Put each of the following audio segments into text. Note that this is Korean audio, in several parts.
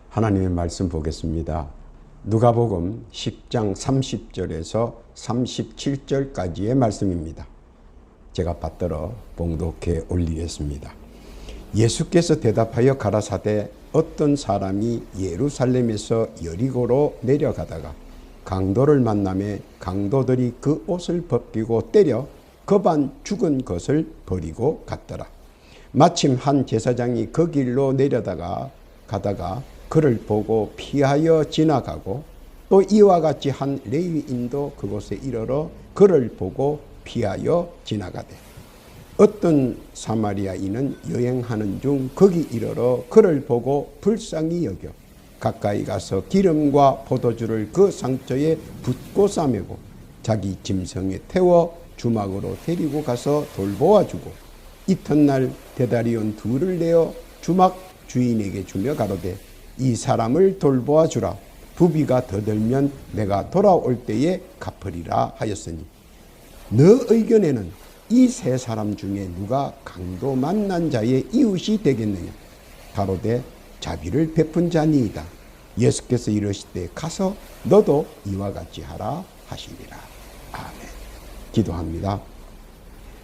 하나님의 말씀 보겠습니다. 누가복음 10장 30절에서 37절까지의 말씀입니다. 제가 받들어 봉독해 올리겠습니다. 예수께서 대답하여 가라사대 어떤 사람이 예루살렘에서 여리고로 내려가다가 강도를 만나매 강도들이 그 옷을 벗기고 때려 겁안 죽은 것을 버리고 갔더라. 마침 한 제사장이 그 길로 가다가 그를 보고 피하여 지나가고 또 이와 같이 한 레위인도 그곳에 이르러 그를 보고 피하여 지나가되 어떤 사마리아인은 여행하는 중 거기 이르러 그를 보고 불쌍히 여겨 가까이 가서 기름과 포도주를 그 상처에 붓고 싸매고 자기 짐승에 태워 주막으로 데리고 가서 돌보아주고 이튿날 대다리온 둘을 내어 주막 주인에게 주며 가로되 이 사람을 돌보아 주라. 부비가 더 들면 내가 돌아올 때에 갚으리라 하였으니 너 의견에는 이 세 사람 중에 누가 강도 만난 자의 이웃이 되겠느냐. 가로되 자비를 베푼 자니이다. 예수께서 이르시되 가서 너도 이와 같이 하라 하시니라. 아멘. 기도합니다.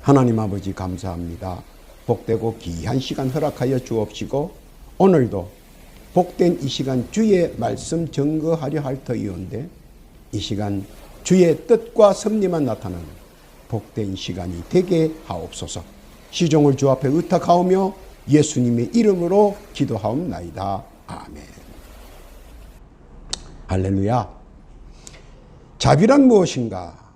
하나님 아버지 감사합니다. 복되고 귀한 시간 허락하여 주옵시고 오늘도 복된 이 시간 주의 말씀 증거하려 할 터이온데 이 시간 주의 뜻과 섭리만 나타나는 복된 시간이 되게 하옵소서. 시종을 주 앞에 의탁하오며 예수님의 이름으로 기도하옵나이다. 아멘. 할렐루야. 자비란 무엇인가?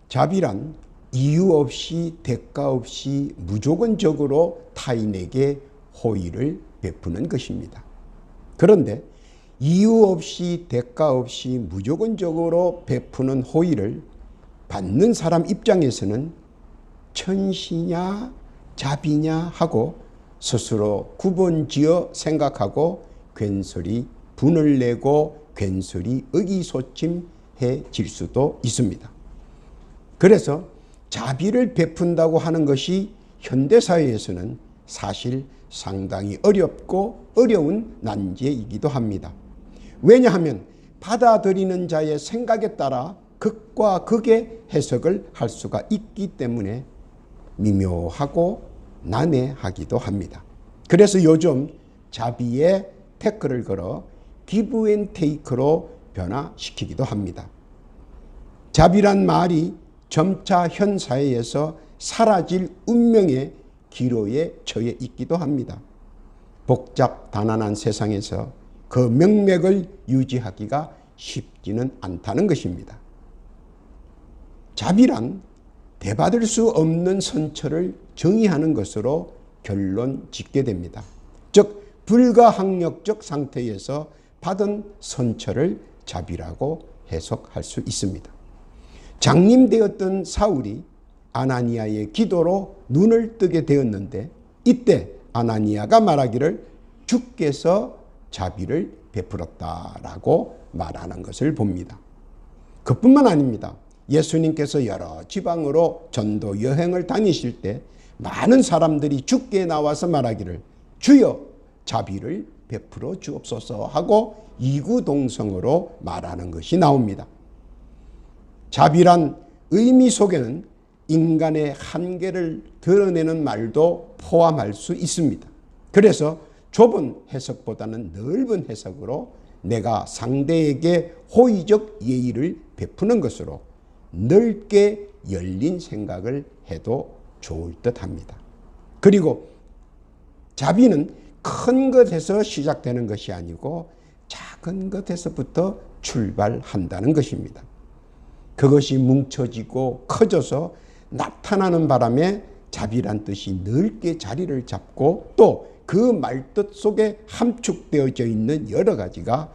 자비란 이유 없이 대가 없이 무조건적으로 타인에게 호의를 베푸는 것입니다. 그런데 이유 없이 대가 없이 무조건적으로 베푸는 호의를 받는 사람 입장에서는 천시냐 자비냐 하고 스스로 구분지어 생각하고 괜스레 분을 내고 괜스레 의기소침해질 수도 있습니다. 그래서 자비를 베푼다고 하는 것이 현대사회에서는 사실 상당히 어렵고 어려운 난제이기도 합니다. 왜냐하면 받아들이는 자의 생각에 따라 극과 극의 해석을 할 수가 있기 때문에 미묘하고 난해하기도 합니다. 그래서 요즘 자비에 태클을 걸어 기브 앤 테이크로 변화시키기도 합니다. 자비란 말이 점차 현 사회에서 사라질 운명의 기로에 처해 있기도 합니다. 복잡 가난한 세상에서 그 명맥을 유지하기가 쉽지는 않다는 것입니다. 자비란 대받을 수 없는 선처를 정의하는 것으로 결론 짓게 됩니다. 즉 불가항력적 상태에서 받은 선처를 자비라고 해석할 수 있습니다. 장님되었던 사울이 아나니아의 기도로 눈을 뜨게 되었는데 이때 아나니아가 말하기를 주께서 자비를 베풀었다라고 말하는 것을 봅니다. 그뿐만 아닙니다. 예수님께서 여러 지방으로 전도 여행을 다니실 때 많은 사람들이 주께 나와서 말하기를 주여 자비를 베풀어 주옵소서 하고 이구동성으로 말하는 것이 나옵니다. 자비란 의미 속에는 인간의 한계를 드러내는 말도 포함할 수 있습니다. 그래서 좁은 해석보다는 넓은 해석으로 내가 상대에게 호의적 예의를 베푸는 것으로 넓게 열린 생각을 해도 좋을 듯합니다. 그리고 자비는 큰 것에서 시작되는 것이 아니고 작은 것에서부터 출발한다는 것입니다. 그것이 뭉쳐지고 커져서 나타나는 바람에 자비란 뜻이 넓게 자리를 잡고 또 그 말뜻 속에 함축되어져 있는 여러 가지가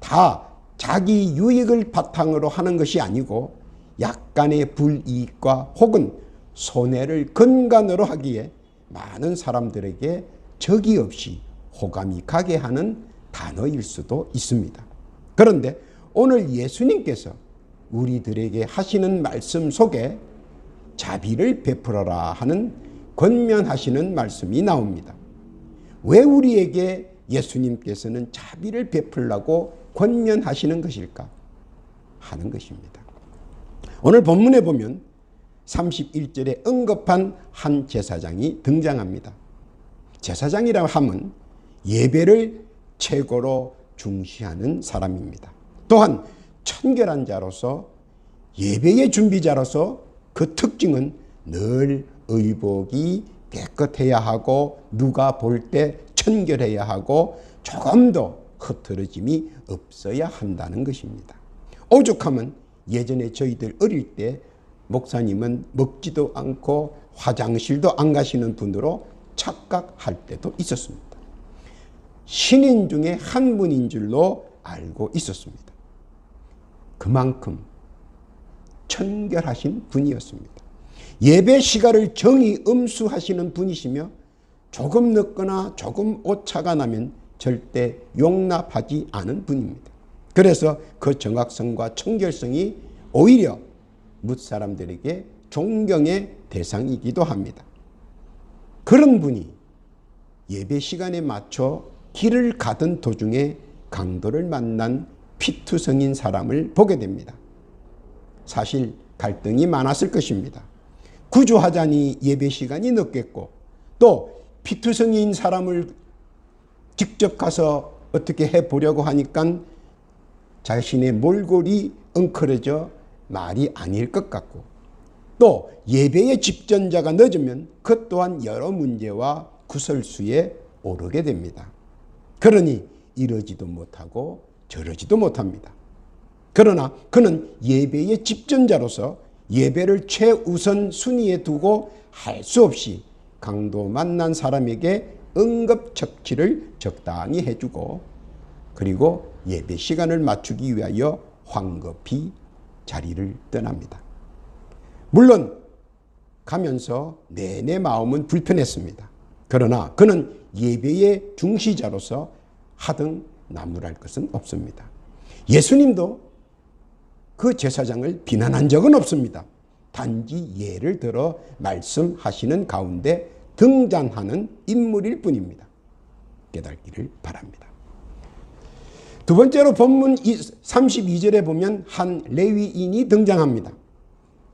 다 자기 유익을 바탕으로 하는 것이 아니고 약간의 불이익과 혹은 손해를 근간으로 하기에 많은 사람들에게 적이 없이 호감이 가게 하는 단어일 수도 있습니다. 그런데 오늘 예수님께서 우리들에게 하시는 말씀 속에 자비를 베풀어라 하는 권면하시는 말씀이 나옵니다. 왜 우리에게 예수님께서는 자비를 베풀라고 권면하시는 것일까 하는 것입니다. 오늘 본문에 보면 31절에 언급한 한 제사장이 등장합니다. 제사장이라고 하면 예배를 최고로 중시하는 사람입니다. 또한 청결한 자로서 예배의 준비자로서 그 특징은 늘 의복이 깨끗해야 하고 누가 볼 때 청결해야 하고 조금도 흐트러짐이 없어야 한다는 것입니다. 오죽하면 예전에 저희들 어릴 때 목사님은 먹지도 않고 화장실도 안 가시는 분으로 착각할 때도 있었습니다. 신인 중에 한 분인 줄로 알고 있었습니다. 그만큼 청결하신 분이었습니다. 예배 시간을 정의 엄수하시는 분이시며 조금 늦거나 조금 오차가 나면 절대 용납하지 않은 분입니다. 그래서 그 정확성과 청결성이 오히려 뭇사람들에게 존경의 대상이기도 합니다. 그런 분이 예배 시간에 맞춰 길을 가던 도중에 강도를 만난 피투성인 사람을 보게 됩니다. 사실 갈등이 많았을 것입니다. 구조하자니 예배 시간이 늦겠고 또 피투성인 사람을 직접 가서 어떻게 해보려고 하니까 자신의 몰골이 엉클어져 말이 아닐 것 같고 또 예배의 집전자가 늦으면 그 또한 여러 문제와 구설수에 오르게 됩니다. 그러니 이러지도 못하고 저러지도 못합니다. 그러나 그는 예배의 집전자로서 예배를 최우선 순위에 두고 할 수 없이 강도 만난 사람에게 응급처치를 적당히 해주고 그리고 예배 시간을 맞추기 위하여 황급히 자리를 떠납니다. 물론 가면서 내내 마음은 불편했습니다. 그러나 그는 예배의 중시자로서 하등 나무랄 것은 없습니다. 예수님도 그 제사장을 비난한 적은 없습니다. 단지 예를 들어 말씀하시는 가운데 등장하는 인물일 뿐입니다. 깨닫기를 바랍니다. 두 번째로 본문 32절에 보면 한 레위인이 등장합니다.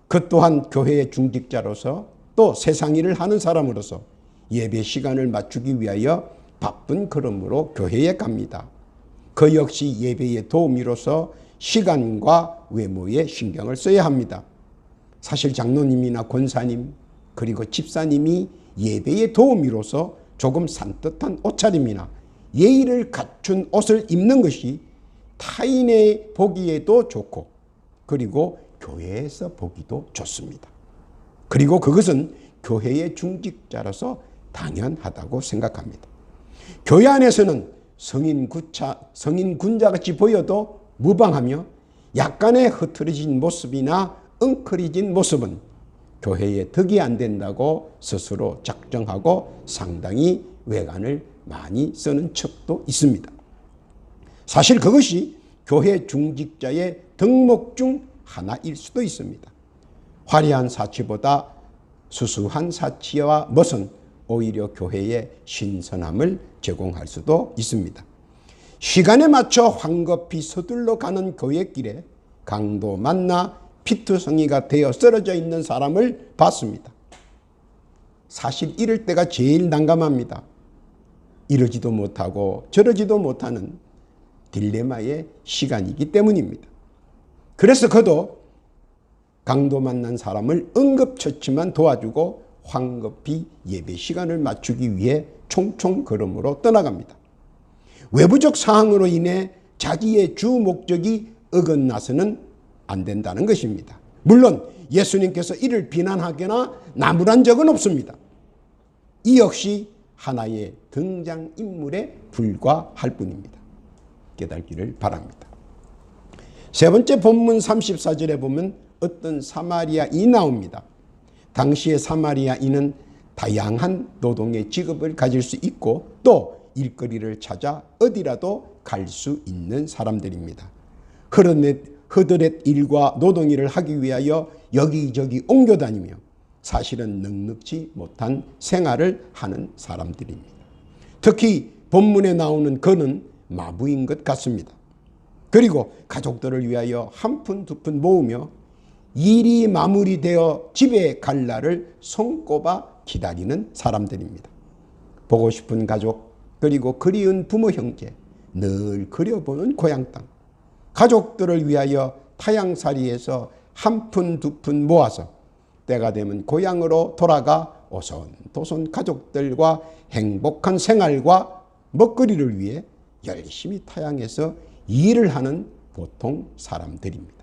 그 또한 교회의 중직자로서 또 세상 일을 하는 사람으로서 예배 시간을 맞추기 위하여 바쁜 걸음으로 교회에 갑니다. 그 역시 예배의 도우미로서 시간과 외모에 신경을 써야 합니다. 사실 장로님이나 권사님 그리고 집사님이 예배의 도우미로서 조금 산뜻한 옷차림이나 예의를 갖춘 옷을 입는 것이 타인의 보기에도 좋고 그리고 교회에서 보기도 좋습니다. 그리고 그것은 교회의 중직자로서 당연하다고 생각합니다. 교회 안에서는 성인 군자같이 보여도 무방하며 약간의 흐트러진 모습이나 엉클어진 모습은 교회에 덕이 안 된다고 스스로 작정하고 상당히 외관을 많이 쓰는 척도 있습니다. 사실 그것이 교회 중직자의 덕목 중 하나일 수도 있습니다. 화려한 사치보다 수수한 사치와 멋은 오히려 교회에 신선함을 제공할 수도 있습니다. 시간에 맞춰 황급히 서둘러 가는 교회길에 강도 만나 피투성이가 되어 쓰러져 있는 사람을 봤습니다. 사실 이럴 때가 제일 난감합니다. 이러지도 못하고 저러지도 못하는 딜레마의 시간이기 때문입니다. 그래서 그도 강도 만난 사람을 응급처치만 도와주고 황급히 예배 시간을 맞추기 위해 총총 걸음으로 떠나갑니다. 외부적 사항으로 인해 자기의 주 목적이 어긋나서는 안 된다는 것입니다. 물론 예수님께서 이를 비난하거나 나무란 적은 없습니다. 이 역시 하나의 등장인물에 불과할 뿐입니다. 깨닫기를 바랍니다. 세 번째 본문 34절에 보면 어떤 사마리아인이 나옵니다. 당시의 사마리아인은 다양한 노동의 직업을 가질 수 있고 또 일거리를 찾아 어디라도 갈 수 있는 사람들입니다. 허드렛 일과 노동일을 하기 위하여 여기저기 옮겨다니며 사실은 넉넉지 못한 생활을 하는 사람들입니다. 특히 본문에 나오는 그는 마부인 것 같습니다. 그리고 가족들을 위하여 한 푼 두 푼 모으며 일이 마무리되어 집에 갈 날을 손꼽아 기다리는 사람들입니다. 보고 싶은 가족, 그리고 그리운 부모 형제, 늘 그려보는 고향 땅, 가족들을 위하여 타향살이에서 한 푼 두 푼 모아서 때가 되면 고향으로 돌아가 오손도손 가족들과 행복한 생활과 먹거리를 위해 열심히 타향해서 일을 하는 보통 사람들입니다.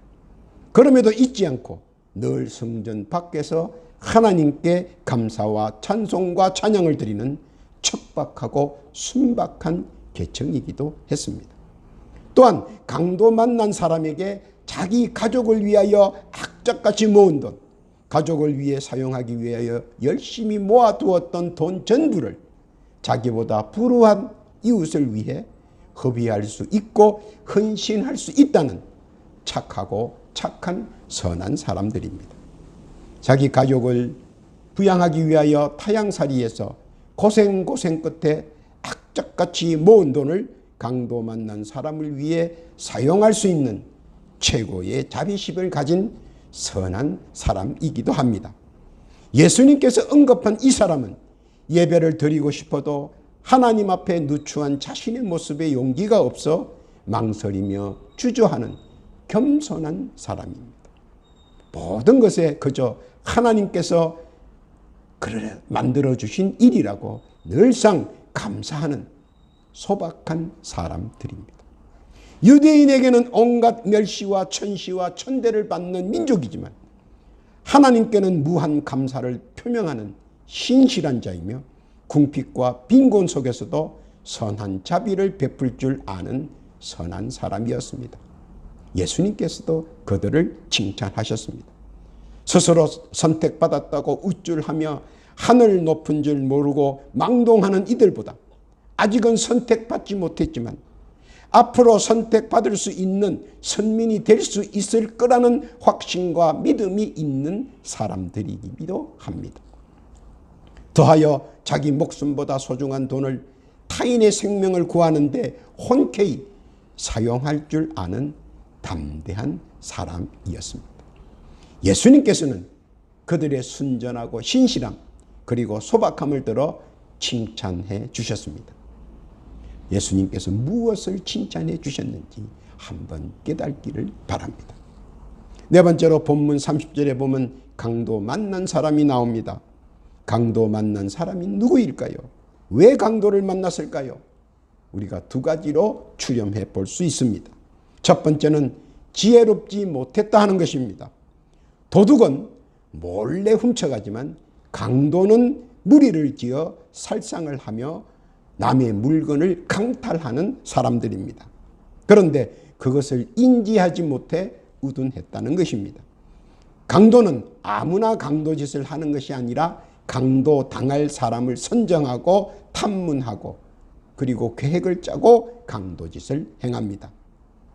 그럼에도 잊지 않고 늘 성전 밖에서 하나님께 감사와 찬송과 찬양을 드리는 척박하고 순박한 계층이기도 했습니다. 또한 강도 만난 사람에게 자기 가족을 위하여 악착같이 모은 돈, 가족을 위해 사용하기 위하여 열심히 모아두었던 돈 전부를 자기보다 불우한 이웃을 위해 허비할 수 있고 헌신할 수 있다는 착하고 착한 선한 사람들입니다. 자기 가족을 부양하기 위하여 타향살이에서 고생 끝에 악착같이 모은 돈을 강도 만난 사람을 위해 사용할 수 있는 최고의 자비심을 가진 선한 사람이기도 합니다. 예수님께서 언급한 이 사람은 예배를 드리고 싶어도 하나님 앞에 누추한 자신의 모습에 용기가 없어 망설이며 주저하는 겸손한 사람입니다. 모든 것에 그저 하나님께서 만들어주신 일이라고 늘상 감사하는 소박한 사람들입니다. 유대인에게는 온갖 멸시와 천시와 천대를 받는 민족이지만 하나님께는 무한 감사를 표명하는 신실한 자이며 궁핍과 빈곤 속에서도 선한 자비를 베풀 줄 아는 선한 사람이었습니다. 예수님께서도 그들을 칭찬하셨습니다. 스스로 선택받았다고 우쭐하며 하늘 높은 줄 모르고 망동하는 이들보다 아직은 선택받지 못했지만 앞으로 선택받을 수 있는 선민이 될 수 있을 거라는 확신과 믿음이 있는 사람들이기도 합니다. 더하여 자기 목숨보다 소중한 돈을 타인의 생명을 구하는데 흔쾌히 사용할 줄 아는 담대한 사람이었습니다. 예수님께서는 그들의 순전하고 신실함 그리고 소박함을 들어 칭찬해 주셨습니다. 예수님께서 무엇을 칭찬해 주셨는지 한번 깨닫기를 바랍니다. 네 번째로 본문 30절에 보면 강도 만난 사람이 나옵니다. 강도 만난 사람이 누구일까요? 왜 강도를 만났을까요? 우리가 두 가지로 추려해 볼 수 있습니다. 첫 번째는 지혜롭지 못했다 하는 것입니다. 도둑은 몰래 훔쳐가지만 강도는 무리를 지어 살상을 하며 남의 물건을 강탈하는 사람들입니다. 그런데 그것을 인지하지 못해 우둔했다는 것입니다. 강도는 아무나 강도짓을 하는 것이 아니라 강도 당할 사람을 선정하고 탐문하고 그리고 계획을 짜고 강도짓을 행합니다.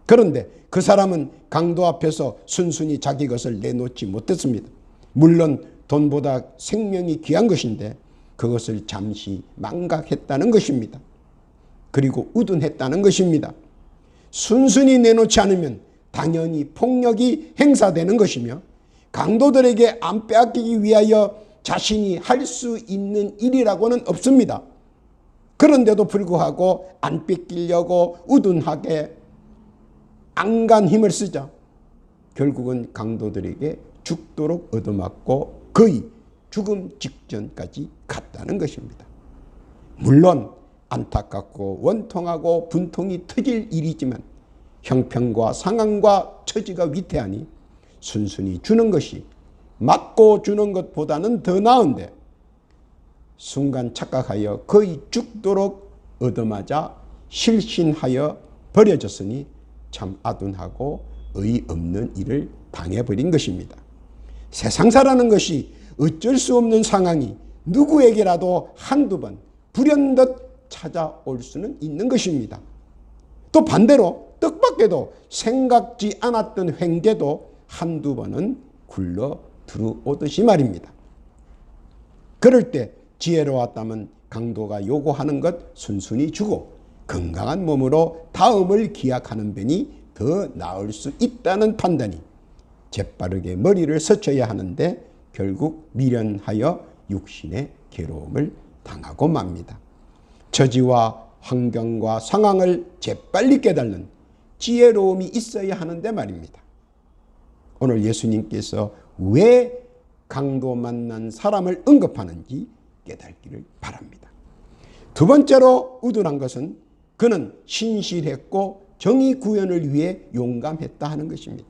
그런데 그 사람은 강도 앞에서 순순히 자기 것을 내놓지 못했습니다. 물론 돈보다 생명이 귀한 것인데 그것을 잠시 망각했다는 것입니다. 그리고 우둔했다는 것입니다. 순순히 내놓지 않으면 당연히 폭력이 행사되는 것이며 강도들에게 안 빼앗기기 위하여 자신이 할 수 있는 일이라고는 없습니다. 그런데도 불구하고 안 뺏기려고 우둔하게 안간 힘을 쓰자 결국은 강도들에게 죽도록 얻어맞고 거의 죽음 직전까지 갔다는 것입니다. 물론 안타깝고 원통하고 분통이 터질 일이지만 형편과 상황과 처지가 위태하니 순순히 주는 것이 맞고 주는 것보다는 더 나은데 순간 착각하여 거의 죽도록 얻어맞아 실신하여 버려졌으니 참 아둔하고 의의 없는 일을 당해버린 것입니다. 세상사라는 것이 어쩔 수 없는 상황이 누구에게라도 한두 번 불현듯 찾아올 수는 있는 것입니다. 또 반대로 뜻밖에도 생각지 않았던 횡재도 한두 번은 굴러 들어오듯이 말입니다. 그럴 때 지혜로웠다면 강도가 요구하는 것 순순히 주고 건강한 몸으로 다음을 기약하는 편이 더 나을 수 있다는 판단이 재빠르게 머리를 스쳐야 하는데 결국 미련하여 육신의 괴로움을 당하고 맙니다. 처지와 환경과 상황을 재빨리 깨닫는 지혜로움이 있어야 하는데 말입니다. 오늘 예수님께서 왜 강도 만난 사람을 언급하는지 깨닫기를 바랍니다. 두 번째로 우둔한 것은 그는 신실했고 정의 구현을 위해 용감했다 하는 것입니다.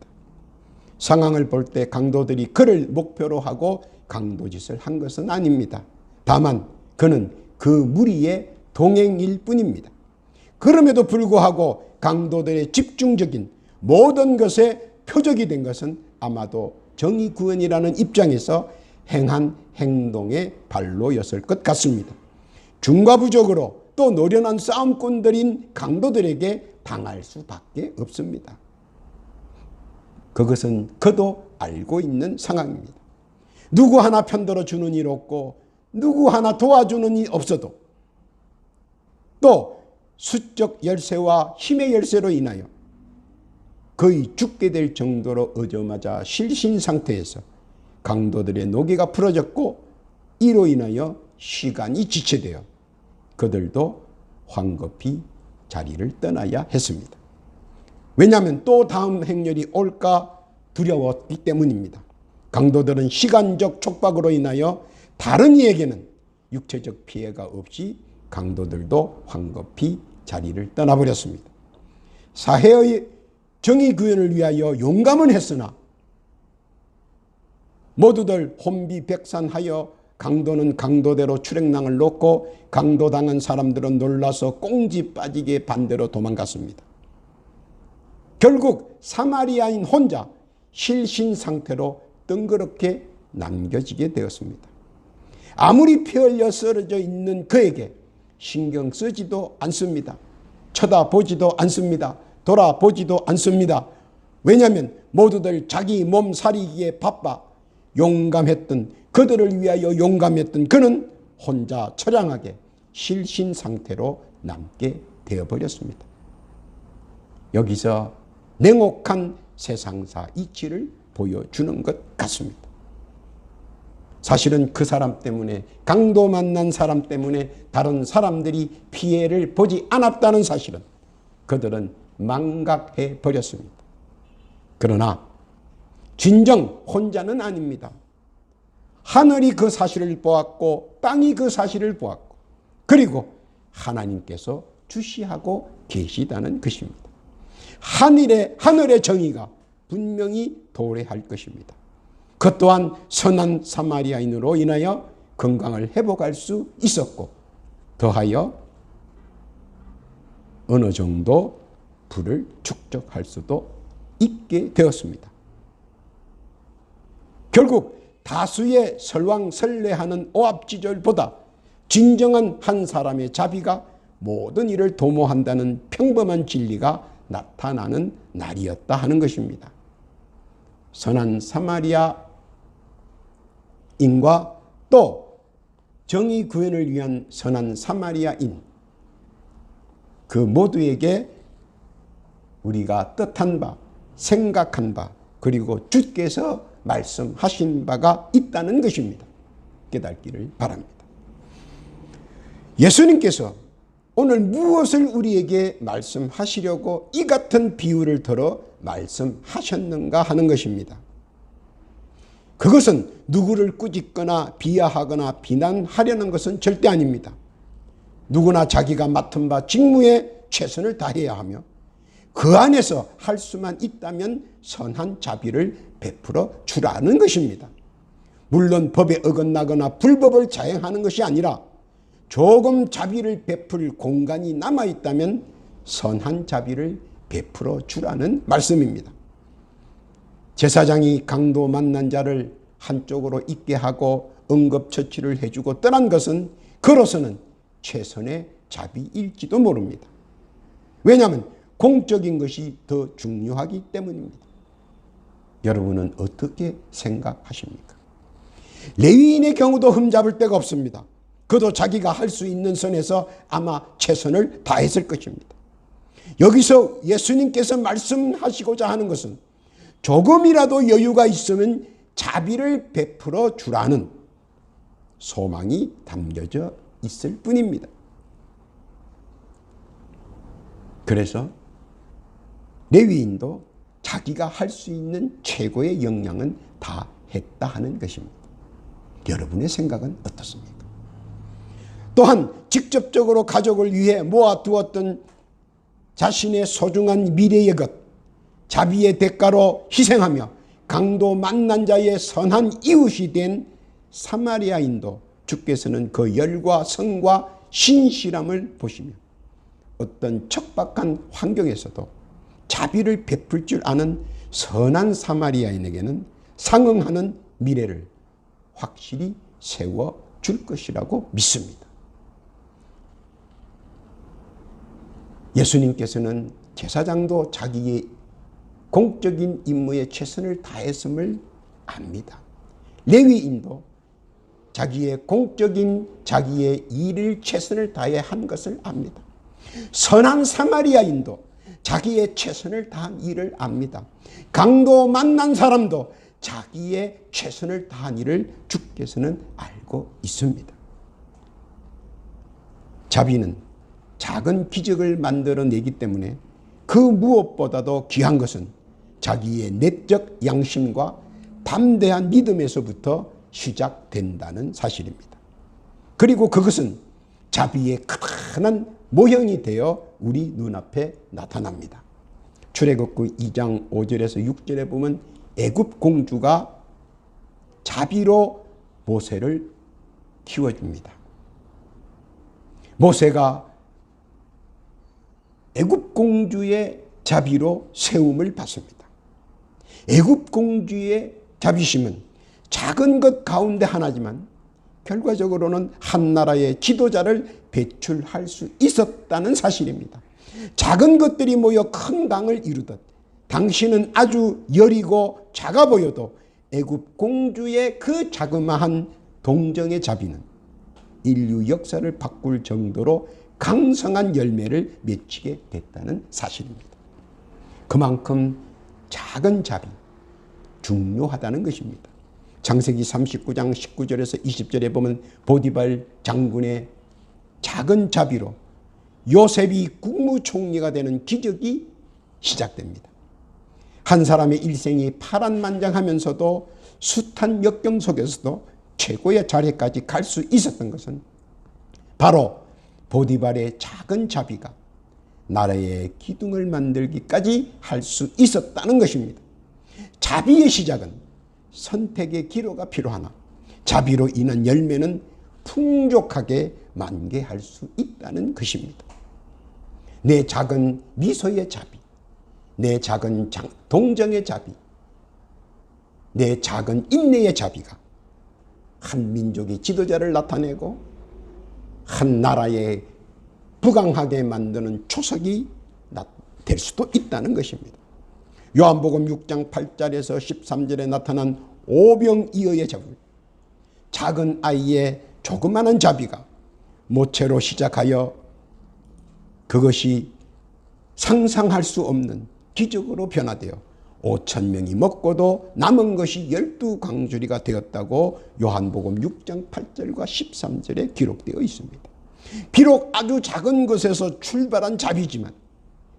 상황을 볼 때 강도들이 그를 목표로 하고 강도짓을 한 것은 아닙니다. 다만 그는 그 무리의 동행일 뿐입니다. 그럼에도 불구하고 강도들의 집중적인 모든 것에 표적이 된 것은 아마도 정의 구현이라는 입장에서 행한 행동의 발로였을 것 같습니다. 중과부적으로 또 노련한 싸움꾼들인 강도들에게 당할 수밖에 없습니다. 그것은 그도 알고 있는 상황입니다. 누구 하나 편들어 주는 일 없고 누구 하나 도와주는 일 없어도 또 수적 열쇠와 힘의 열쇠로 인하여 거의 죽게 될 정도로 얻자마자 실신 상태에서 강도들의 노개가 풀어졌고 이로 인하여 시간이 지체되어 그들도 황급히 자리를 떠나야 했습니다. 왜냐하면 또 다음 행렬이 올까 두려웠기 때문입니다. 강도들은 시간적 촉박으로 인하여 다른 이에게는 육체적 피해가 없이 강도들도 황급히 자리를 떠나버렸습니다. 사회의 정의 구현을 위하여 용감은 했으나 모두들 혼비백산하여 강도는 강도대로 출행낭을 놓고 강도당한 사람들은 놀라서 꽁지 빠지게 반대로 도망갔습니다. 결국 사마리아인 혼자 실신 상태로 덩그렇게 남겨지게 되었습니다. 아무리 피 흘려 쓰러져 있는 그에게 신경 쓰지도 않습니다. 쳐다보지도 않습니다. 돌아보지도 않습니다. 왜냐하면 모두들 자기 몸 살리기에 바빠 용감했던 그들을 위하여 용감했던 그는 혼자 처량하게 실신 상태로 남게 되어버렸습니다. 여기서 냉혹한 세상사 이치를 보여주는 것 같습니다. 사실은 그 사람 때문에 강도 만난 사람 때문에 다른 사람들이 피해를 보지 않았다는 사실은 그들은 망각해 버렸습니다. 그러나 진정 혼자는 아닙니다. 하늘이 그 사실을 보았고 땅이 그 사실을 보았고 그리고 하나님께서 주시하고 계시다는 것입니다. 하늘의 정의가 분명히 도래할 것입니다. 그 또한 선한 사마리아인으로 인하여 건강을 회복할 수 있었고 더하여 어느 정도 부를 축적할 수도 있게 되었습니다. 결국 다수의 설왕설래하는 오합지졸보다 진정한 한 사람의 자비가 모든 일을 도모한다는 평범한 진리가 나타나는 날이었다 하는 것입니다. 선한 사마리아인과 또 정의 구현을 위한 선한 사마리아인 그 모두에게 우리가 뜻한 바, 생각한 바 그리고 주께서 말씀하신 바가 있다는 것입니다. 깨닫기를 바랍니다. 예수님께서 오늘 무엇을 우리에게 말씀하시려고 이 같은 비유를 들어 말씀하셨는가 하는 것입니다. 그것은 누구를 꾸짖거나 비하하거나 비난하려는 것은 절대 아닙니다. 누구나 자기가 맡은 바 직무에 최선을 다해야 하며 그 안에서 할 수만 있다면 선한 자비를 베풀어 주라는 것입니다. 물론 법에 어긋나거나 불법을 자행하는 것이 아니라 조금 자비를 베풀 공간이 남아있다면 선한 자비를 베풀어 주라는 말씀입니다. 제사장이 강도 만난 자를 한쪽으로 있게 하고 응급처치를 해주고 떠난 것은 그로서는 최선의 자비일지도 모릅니다. 왜냐하면 공적인 것이 더 중요하기 때문입니다. 여러분은 어떻게 생각하십니까? 레위인의 경우도 흠잡을 데가 없습니다. 그도 자기가 할 수 있는 선에서 아마 최선을 다했을 것입니다. 여기서 예수님께서 말씀하시고자 하는 것은 조금이라도 여유가 있으면 자비를 베풀어 주라는 소망이 담겨져 있을 뿐입니다. 그래서 레위인도 자기가 할 수 있는 최고의 역량은 다 했다 하는 것입니다. 여러분의 생각은 어떻습니까? 또한 직접적으로 가족을 위해 모아두었던 자신의 소중한 미래의 것, 자비의 대가로 희생하며 강도 만난 자의 선한 이웃이 된 사마리아인도 주께서는 그 열과 성과 신실함을 보시며 어떤 척박한 환경에서도 자비를 베풀 줄 아는 선한 사마리아인에게는 상응하는 미래를 확실히 세워줄 것이라고 믿습니다. 예수님께서는 제사장도 자기의 공적인 임무에 최선을 다했음을 압니다. 레위인도 자기의 공적인 자기의 일을 최선을 다해 한 것을 압니다. 선한 사마리아인도 자기의 최선을 다한 일을 압니다. 강도 만난 사람도 자기의 최선을 다한 일을 주께서는 알고 있습니다. 자비는 작은 기적을 만들어내기 때문에 그 무엇보다도 귀한 것은 자기의 내적 양심과 담대한 믿음에서부터 시작된다는 사실입니다. 그리고 그것은 자비의 크다란 모형이 되어 우리 눈앞에 나타납니다. 출애굽기 2장 5절에서 6절에 보면 애굽 공주가 자비로 모세를 키워줍니다. 모세가 애굽 공주의 자비로 세움을 받습니다. 애굽 공주의 자비심은 작은 것 가운데 하나지만 결과적으로는 한 나라의 지도자를 배출할 수 있었다는 사실입니다. 작은 것들이 모여 큰 강을 이루듯 당신은 아주 여리고 작아 보여도 애굽 공주의 그 자그마한 동정의 자비는 인류 역사를 바꿀 정도로 강성한 열매를 맺히게 됐다는 사실입니다. 그만큼 작은 자비, 중요하다는 것입니다. 창세기 39장 19절에서 20절에 보면 보디발 장군의 작은 자비로 요셉이 국무총리가 되는 기적이 시작됩니다. 한 사람의 일생이 파란만장하면서도 숱한 역경 속에서도 최고의 자리까지 갈 수 있었던 것은 바로 보디발의 작은 자비가 나라의 기둥을 만들기까지 할 수 있었다는 것입니다. 자비의 시작은 선택의 기로가 필요하나 자비로 인한 열매는 풍족하게 만개할 수 있다는 것입니다. 내 작은 미소의 자비, 내 작은 동정의 자비, 내 작은 인내의 자비가 한 민족의 지도자를 나타내고 한 나라의 부강하게 만드는 초석이 될 수도 있다는 것입니다. 요한복음 6장 8절에서 13절에 나타난 오병이어의 자비, 작은 아이의 조그마한 자비가 모체로 시작하여 그것이 상상할 수 없는 기적으로 변화되어 5,000명이 먹고도 남은 것이 12광주리가 되었다고 요한복음 6장 8절과 13절에 기록되어 있습니다. 비록 아주 작은 것에서 출발한 자비지만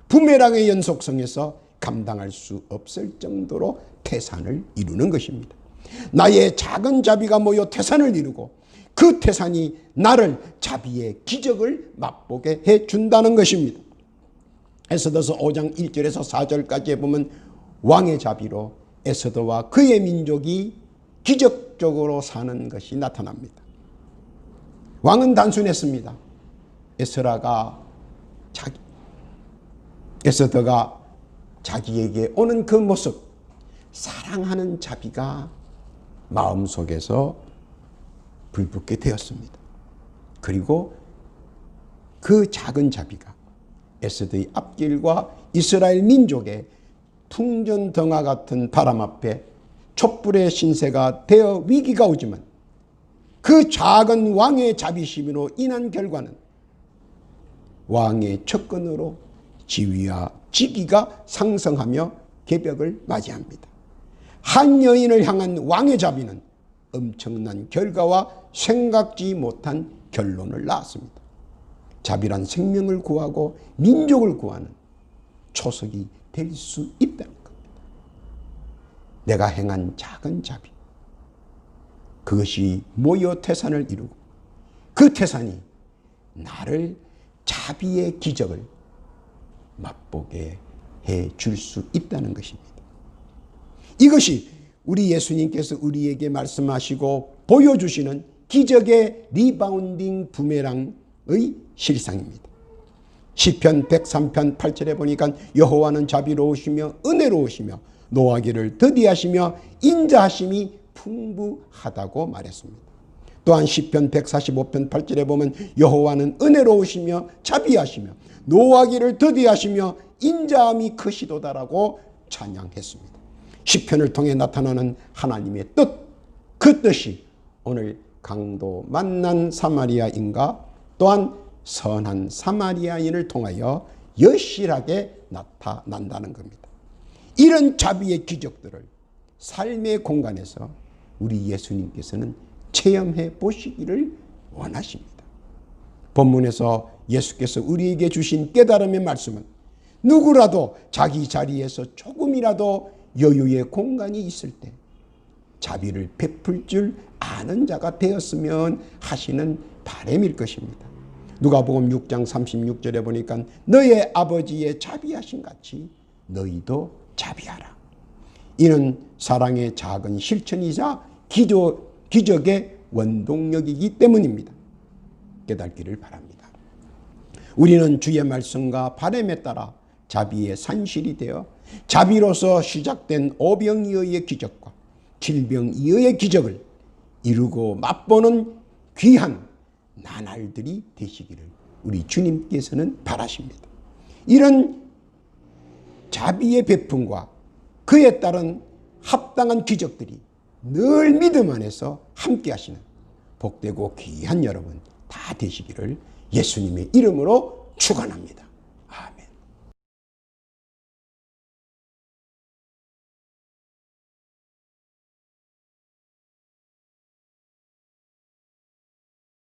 부메랑의 연속성에서 감당할 수 없을 정도로 태산을 이루는 것입니다. 나의 작은 자비가 모여 태산을 이루고 그 태산이 나를 자비의 기적을 맛보게 해준다는 것입니다. 에스더서 5장 1절에서 4절까지 보면 왕의 자비로 에스더와 그의 민족이 기적적으로 사는 것이 나타납니다. 왕은 단순했습니다. 에스더가 자기에게 오는 그 모습, 사랑하는 자비가 마음속에서 불붙게 되었습니다. 그리고 그 작은 자비가 에스더의 앞길과 이스라엘 민족의 풍전등화 같은 바람 앞에 촛불의 신세가 되어 위기가 오지만 그 작은 왕의 자비심으로 인한 결과는 왕의 척근으로 지위와 직위가 상승하며 개벽을 맞이합니다. 한 여인을 향한 왕의 자비는 엄청난 결과와 생각지 못한 결론을 낳았습니다. 자비란 생명을 구하고 민족을 구하는 초석이 될 수 있다는 겁니다. 내가 행한 작은 자비, 그것이 모여 태산을 이루고 그 태산이 나를 자비의 기적을 맛보게 해 줄 수 있다는 것입니다. 이것이 우리 예수님께서 우리에게 말씀하시고 보여주시는 기적의 리바운딩 부메랑의 실상입니다. 시편 103편 8절에 보니까 여호와는 자비로우시며 은혜로우시며 노하기를 더디하시며 인자하심이 풍부하다고 말했습니다. 또한 시편 145편 8절에 보면 여호와는 은혜로우시며 자비하시며 노하기를 더디하시며 인자함이 크시도다라고 찬양했습니다. 시편을 통해 나타나는 하나님의 뜻, 그 뜻이 오늘 강도 만난 사마리아인과 또한 선한 사마리아인을 통하여 여실하게 나타난다는 겁니다. 이런 자비의 기적들을 삶의 공간에서 우리 예수님께서는 체험해 보시기를 원하십니다. 본문에서 예수께서 우리에게 주신 깨달음의 말씀은 누구라도 자기 자리에서 조금이라도 여유의 공간이 있을 때 자비를 베풀 줄 아는 자가 되었으면 하시는 바람일 것입니다. 누가복음 6장 36절에 보니까 너의 아버지의 자비하신 같이 너희도 자비하라. 이는 사랑의 작은 실천이자 기적의 원동력이기 때문입니다. 깨닫기를 바랍니다. 우리는 주의 말씀과 바람에 따라 자비의 산실이 되어 자비로서 시작된 오병이어의 기적과 질병이어의 기적을 이루고 맛보는 귀한 나날들이 되시기를 우리 주님께서는 바라십니다. 이런 자비의 베품과 그에 따른 합당한 기적들이 늘 믿음 안에서 함께 하시는 복되고 귀한 여러분 다 되시기를 예수님의 이름으로 축원합니다.